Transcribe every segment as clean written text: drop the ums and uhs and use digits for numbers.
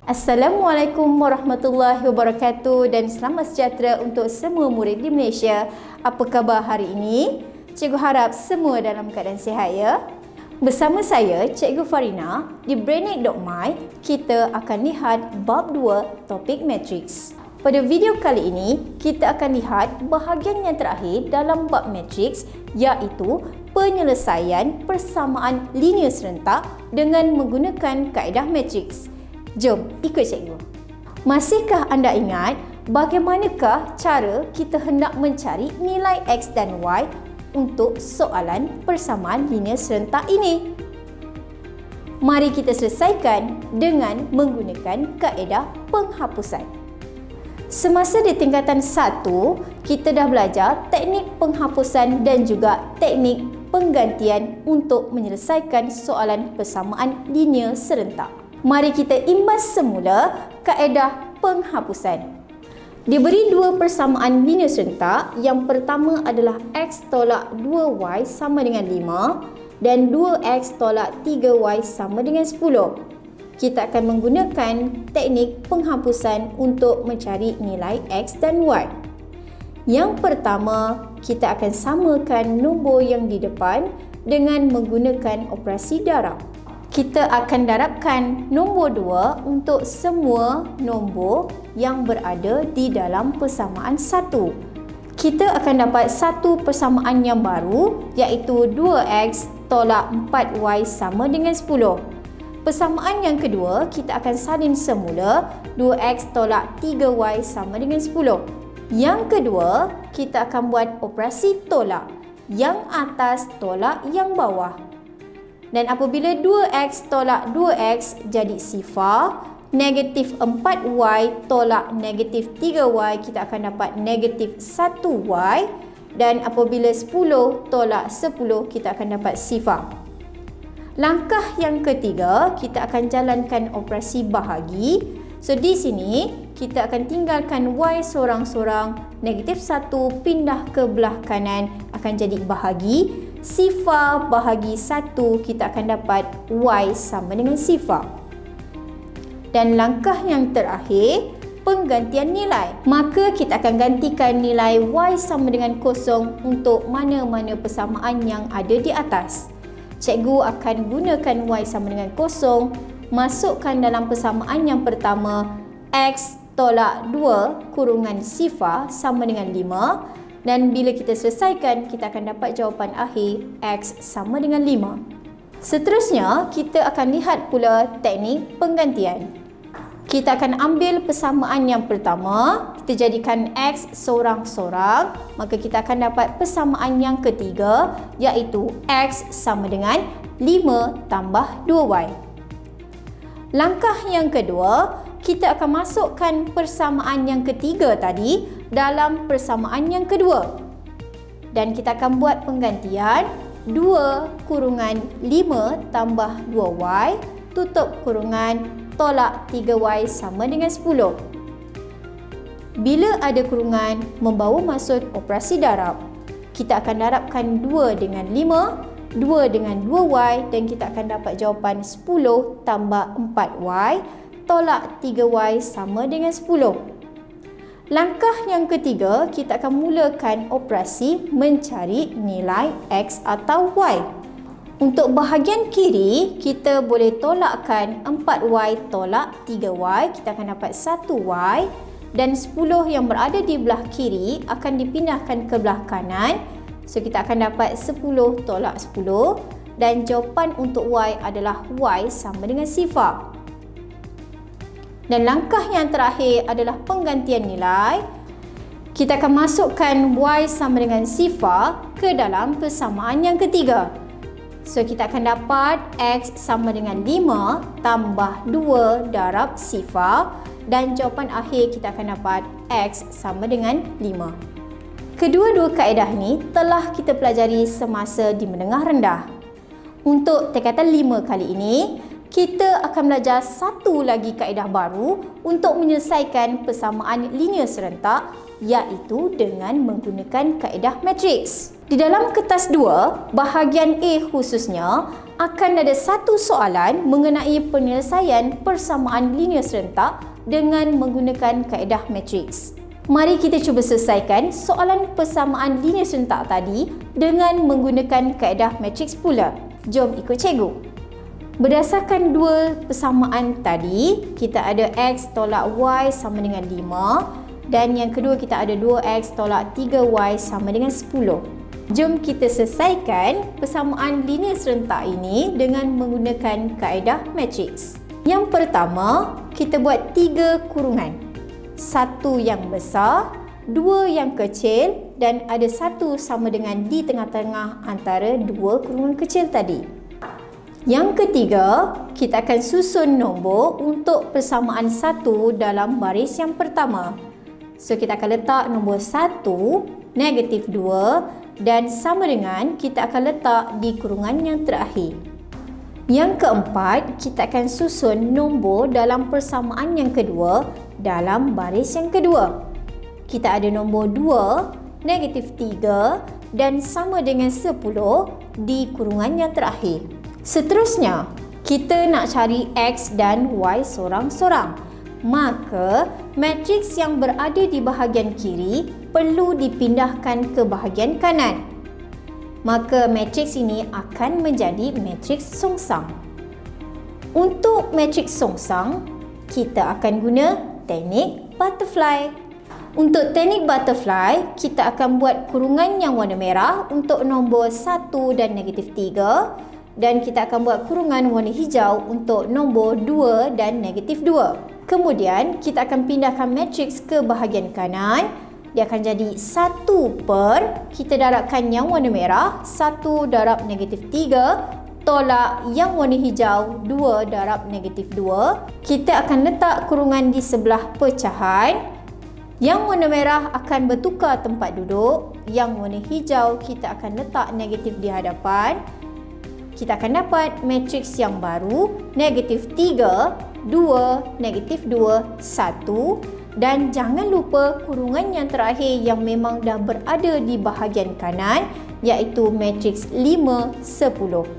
Assalamualaikum warahmatullahi wabarakatuh dan selamat sejahtera untuk semua murid di Malaysia. Apa khabar hari ini? Cikgu harap semua dalam keadaan sihat ya. Bersama saya, Cikgu Farina, di Brainik.my, kita akan lihat bab 2 topik matriks. Pada video kali ini, kita akan lihat bahagian yang terakhir dalam bab matriks, iaitu penyelesaian persamaan linear serentak dengan menggunakan kaedah matriks. Jom ikut cikgu. Masihkah anda ingat bagaimanakah cara kita hendak mencari nilai X dan Y untuk soalan persamaan linear serentak ini? Mari kita selesaikan dengan menggunakan kaedah penghapusan. Semasa di tingkatan 1, kita dah belajar teknik penghapusan dan juga teknik penggantian untuk menyelesaikan soalan persamaan linear serentak. Mari kita imbas semula kaedah penghapusan. Diberi dua persamaan linear serentak. Yang pertama adalah X tolak 2Y sama dengan 5 dan 2X tolak 3Y sama dengan 10. Kita akan menggunakan teknik penghapusan untuk mencari nilai X dan Y. Yang pertama, kita akan samakan nombor yang di depan dengan menggunakan operasi darab. Kita akan darabkan nombor 2 untuk semua nombor yang berada di dalam persamaan 1. Kita akan dapat satu persamaan yang baru, iaitu 2X tolak 4Y sama dengan 10. Persamaan yang kedua, kita akan salin semula 2X tolak 3Y sama dengan 10. Yang kedua, kita akan buat operasi tolak. Yang atas tolak yang bawah. Dan apabila 2X tolak 2X jadi sifar, negatif 4Y tolak negatif 3Y, kita akan dapat negatif 1Y. Dan apabila 10 tolak 10, kita akan dapat sifar. Langkah yang ketiga, kita akan jalankan operasi bahagi. So di sini, kita akan tinggalkan Y sorang-sorang, negatif 1 pindah ke belah kanan akan jadi bahagi. Sifar bahagi 1, kita akan dapat Y sama dengan sifar. Dan langkah yang terakhir, penggantian nilai. Maka kita akan gantikan nilai Y sama dengan 0 untuk mana-mana persamaan yang ada di atas. Cikgu akan gunakan Y sama dengan 0, masukkan dalam persamaan yang pertama, X tolak 2 kurungan sifar sama dengan 5. Dan bila kita selesaikan, kita akan dapat jawapan akhir X sama dengan 5. Seterusnya, kita akan lihat pula teknik penggantian. Kita akan ambil persamaan yang pertama, kita jadikan X sorang-sorang, maka kita akan dapat persamaan yang ketiga, iaitu X sama dengan 5 tambah 2Y. Langkah yang kedua, kita akan masukkan persamaan yang ketiga tadi dalam persamaan yang kedua. Dan kita akan buat penggantian 2 kurungan 5 tambah 2Y tutup kurungan tolak 3Y sama dengan 10. Bila ada kurungan membawa maksud operasi darab, kita akan darabkan 2 dengan 5, 2 dengan 2Y dan kita akan dapat jawapan 10 tambah 4Y tolak 3Y sama dengan 10. Langkah yang ketiga, kita akan mulakan operasi mencari nilai X atau Y. Untuk bahagian kiri, kita boleh tolakkan 4Y tolak 3Y, kita akan dapat 1Y dan 10 yang berada di belah kiri akan dipindahkan ke belah kanan. So, kita akan dapat 10 tolak 10 dan jawapan untuk Y adalah Y sama dengan sifar. Dan langkah yang terakhir adalah penggantian nilai. Kita akan masukkan Y sama dengan sifar ke dalam persamaan yang ketiga. So, kita akan dapat X sama dengan 5 tambah 2 darab sifar dan jawapan akhir kita akan dapat X sama dengan 5. Kedua-dua kaedah ini telah kita pelajari semasa di menengah rendah. Untuk tingkatan 5 kali ini, kita akan belajar satu lagi kaedah baru untuk menyelesaikan persamaan linear serentak, iaitu dengan menggunakan kaedah matriks. Di dalam kertas 2, bahagian A khususnya, akan ada satu soalan mengenai penyelesaian persamaan linear serentak dengan menggunakan kaedah matriks. Mari kita cuba selesaikan soalan persamaan linear serentak tadi dengan menggunakan kaedah matriks pula. Jom ikut cikgu. Berdasarkan dua persamaan tadi, kita ada X tolak Y sama dengan 5 dan yang kedua kita ada 2X tolak 3Y sama dengan 10. Jom kita selesaikan persamaan linear serentak ini dengan menggunakan kaedah matriks. Yang pertama, kita buat 3 kurungan. Satu yang besar, 2 yang kecil dan ada satu sama dengan di tengah-tengah antara 2 kurungan kecil tadi. Yang ketiga, kita akan susun nombor untuk persamaan 1 dalam baris yang pertama. So, kita akan letak nombor 1, negatif 2 dan sama dengan kita akan letak di kurungan yang terakhir. Yang keempat, kita akan susun nombor dalam persamaan yang kedua dalam baris yang kedua. Kita ada nombor 2, negatif 3 dan sama dengan 10 di kurungan yang terakhir. Seterusnya, kita nak cari X dan Y sorang-sorang. Maka, matriks yang berada di bahagian kiri perlu dipindahkan ke bahagian kanan. Maka, matriks ini akan menjadi matriks songsang. Untuk matriks songsang, kita akan guna teknik butterfly. Untuk teknik butterfly, kita akan buat kurungan yang warna merah untuk nombor 1 dan negatif 3 dan kita akan buat kurungan warna hijau untuk nombor 2 dan negatif 2. Kemudian, kita akan pindahkan matriks ke bahagian kanan. Dia akan jadi 1 per, kita darabkan yang warna merah, 1 darab negatif 3, tolak yang warna hijau, 2 darab negatif 2. Kita akan letak kurungan di sebelah pecahan. Yang warna merah akan bertukar tempat duduk. Yang warna hijau, kita akan letak negatif di hadapan. Kita akan dapat matriks yang baru, negatif 3, 2, negatif 2, 1 dan jangan lupa kurungan yang terakhir yang memang dah berada di bahagian kanan iaitu matriks 5, 10.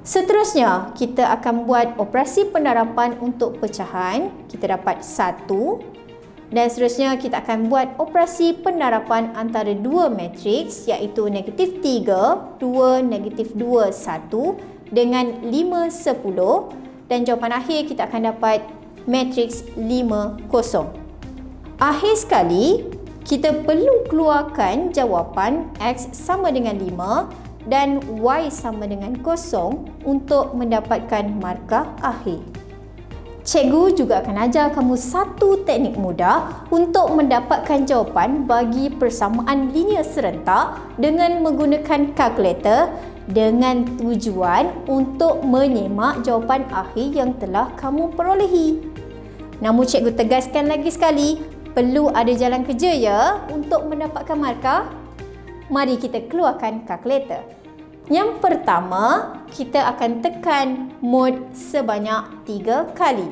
Seterusnya, kita akan buat operasi penerapan untuk pecahan. Kita dapat 1 dan seterusnya kita akan buat operasi penerapan antara dua matriks iaitu negatif 3, 2, negatif 2, 1 dengan 5, 10 dan jawapan akhir kita akan dapat matriks 5, 0. Akhir sekali, kita perlu keluarkan jawapan X sama dengan 5 dan Y sama dengan 0 untuk mendapatkan markah akhir. Cikgu juga akan ajar kamu satu teknik mudah untuk mendapatkan jawapan bagi persamaan linear serentak dengan menggunakan kalkulator dengan tujuan untuk menyemak jawapan akhir yang telah kamu perolehi. Namun cikgu tegaskan lagi sekali, perlu ada jalan kerja ya untuk mendapatkan markah. Mari kita keluarkan kalkulator. Yang pertama, kita akan tekan mod sebanyak 3 kali.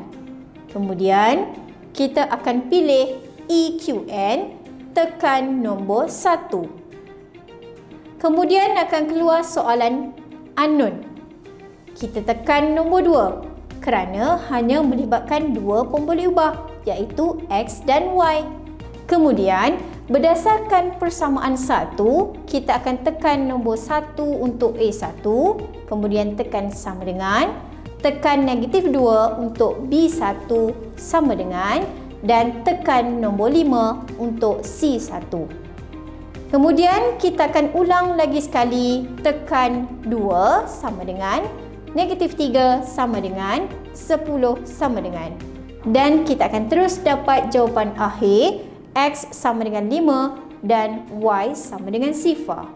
Kemudian, kita akan pilih EQN, tekan nombor 1. Kemudian akan keluar soalan unknown. Kita tekan nombor 2 kerana hanya melibatkan 2 pemboleh ubah iaitu X dan Y. Kemudian, berdasarkan persamaan 1, kita akan tekan nombor 1 untuk A1, kemudian tekan sama dengan, tekan negatif 2 untuk B1 sama dengan dan tekan nombor 5 untuk C1. Kemudian kita akan ulang lagi sekali, tekan 2 sama dengan, negatif 3 sama dengan, 10 sama dengan. Dan kita akan terus dapat jawapan akhir, X sama dengan 5 dan Y sama dengan sifar.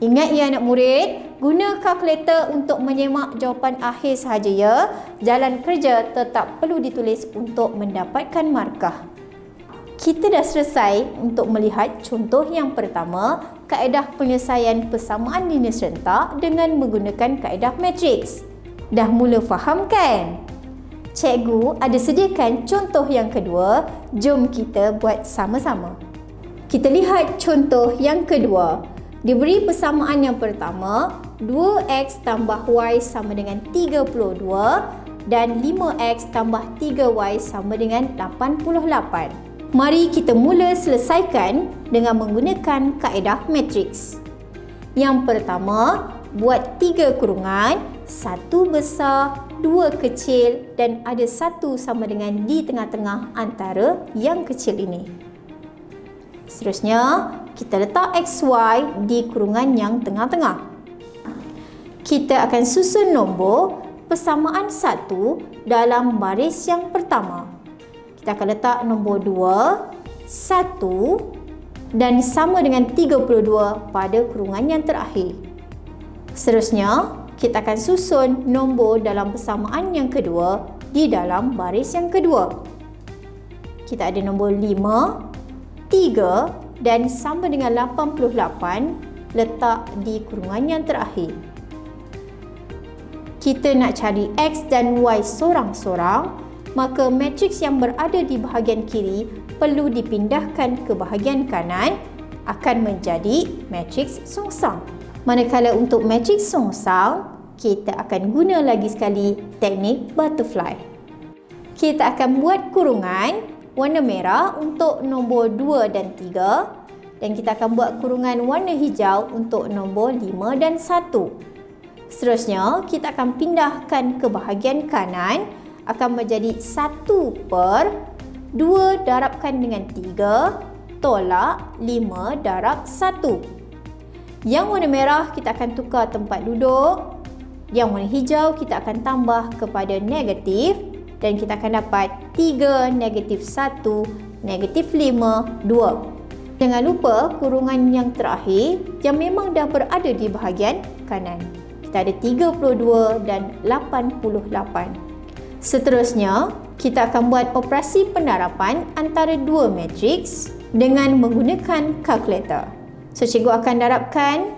Ingat ya anak murid, guna kalkulator untuk menyemak jawapan akhir sahaja ya. Jalan kerja tetap perlu ditulis untuk mendapatkan markah. Kita dah selesai untuk melihat contoh yang pertama, kaedah penyelesaian persamaan linear serentak dengan menggunakan kaedah matriks. Dah mula faham kan? Cikgu ada sediakan contoh yang kedua. Jom kita buat sama-sama. Kita lihat contoh yang kedua. Diberi persamaan yang pertama, 2x tambah y sama dengan 32 dan 5x tambah 3y sama dengan 88. Mari kita mula selesaikan dengan menggunakan kaedah matriks. Yang pertama, buat 3 kurungan, 1 besar, 2 kecil dan ada 1 sama dengan di tengah-tengah antara yang kecil ini. Seterusnya, kita letak XY di kurungan yang tengah-tengah. Kita akan susun nombor persamaan 1 dalam baris yang pertama. Kita akan letak nombor 2, 1 dan sama dengan 32 pada kurungan yang terakhir. Seterusnya, kita akan susun nombor dalam persamaan yang kedua di dalam baris yang kedua. Kita ada nombor 5, 3 dan sama dengan 88 letak di kurungan yang terakhir. Kita nak cari X dan Y sorang-sorang, maka matriks yang berada di bahagian kiri perlu dipindahkan ke bahagian kanan akan menjadi matriks songsang. Manakala untuk matriks songsang, kita akan guna lagi sekali teknik butterfly. Kita akan buat kurungan warna merah untuk nombor 2 dan 3 dan kita akan buat kurungan warna hijau untuk nombor 5 dan 1. Seterusnya, kita akan pindahkan ke bahagian kanan akan menjadi 1 per 2 darabkan dengan 3 tolak 5 darab 1. Yang warna merah kita akan tukar tempat duduk. Yang warna hijau kita akan tambah kepada negatif dan kita akan dapat 3 negatif 1 negatif 5 2. Jangan lupa kurungan yang terakhir yang memang dah berada di bahagian kanan. Kita ada 32 dan 88. Seterusnya, kita akan buat operasi penerapan antara dua matriks dengan menggunakan kalkulator. So, cikgu akan darabkan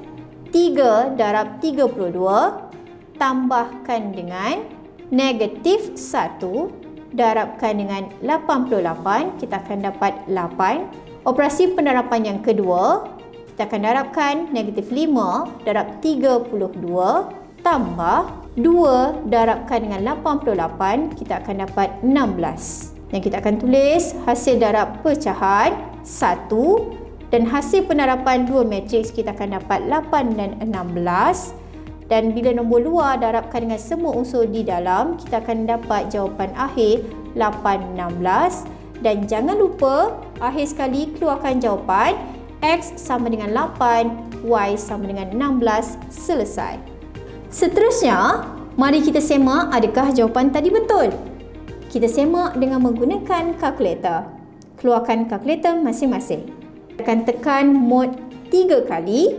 3 darab 32 tambahkan dengan negatif 1 darabkan dengan 88, kita akan dapat 8. Operasi penerapan yang kedua, kita akan darabkan negatif 5 darab 32 tambah 2 darabkan dengan 88, kita akan dapat 16. Dan kita akan tulis hasil darab pecahan 1 dan hasil penerapan dua matriks kita akan dapat 8 dan 16. Dan bila nombor luar darabkan dengan semua unsur di dalam, kita akan dapat jawapan akhir 8, 16. Dan jangan lupa akhir sekali keluarkan jawapan X sama dengan 8, Y sama dengan 16, selesai. Seterusnya, mari kita semak adakah jawapan tadi betul. Kita semak dengan menggunakan kalkulator. Keluarkan kalkulator masing-masing. Kita akan tekan mod 3 kali.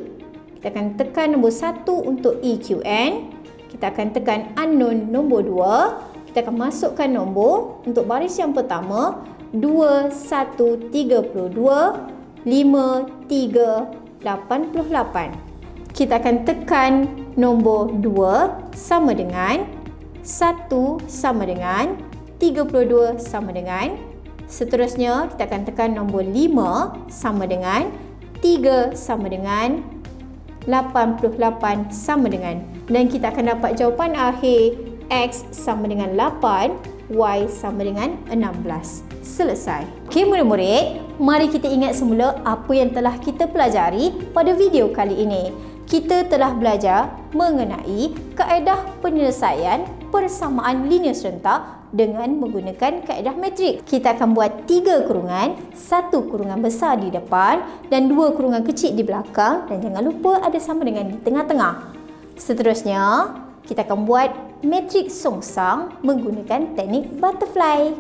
Kita akan tekan nombor 1 untuk EQN. Kita akan tekan unknown nombor 2. Kita akan masukkan nombor untuk baris yang pertama 2, 1, 32, 5, 3, 88. Kita akan tekan nombor 2 sama dengan 1 sama dengan 32 sama dengan. Seterusnya, kita akan tekan nombor 5 sama dengan 3 sama dengan 88 sama dengan. Dan kita akan dapat jawapan akhir X sama dengan 8, Y sama dengan 16. Selesai. Okey murid-murid, mari kita ingat semula apa yang telah kita pelajari pada video kali ini. Kita telah belajar mengenai kaedah penyelesaian persamaan linear serentak dengan menggunakan kaedah matrik. Kita akan buat 3 kurungan, 1 kurungan besar di depan dan 2 kurungan kecil di belakang dan jangan lupa ada sama dengan di tengah-tengah. Seterusnya, kita akan buat matrik songsang menggunakan teknik butterfly.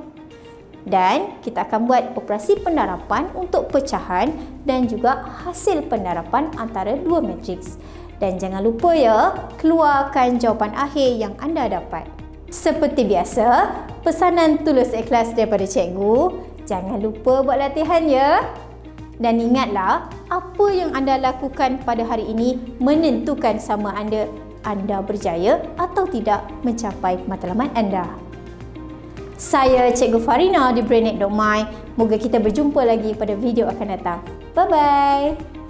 Dan kita akan buat operasi penerapan untuk pecahan dan juga hasil penerapan antara dua matriks. Dan jangan lupa ya, keluarkan jawapan akhir yang anda dapat. Seperti biasa, pesanan tulus ikhlas daripada cikgu. Jangan lupa buat latihan ya. Dan ingatlah, apa yang anda lakukan pada hari ini menentukan sama anda anda berjaya atau tidak mencapai matlamat anda. Saya Cikgu Farina di Brainiac.my. Moga kita berjumpa lagi pada video akan datang. Bye-bye.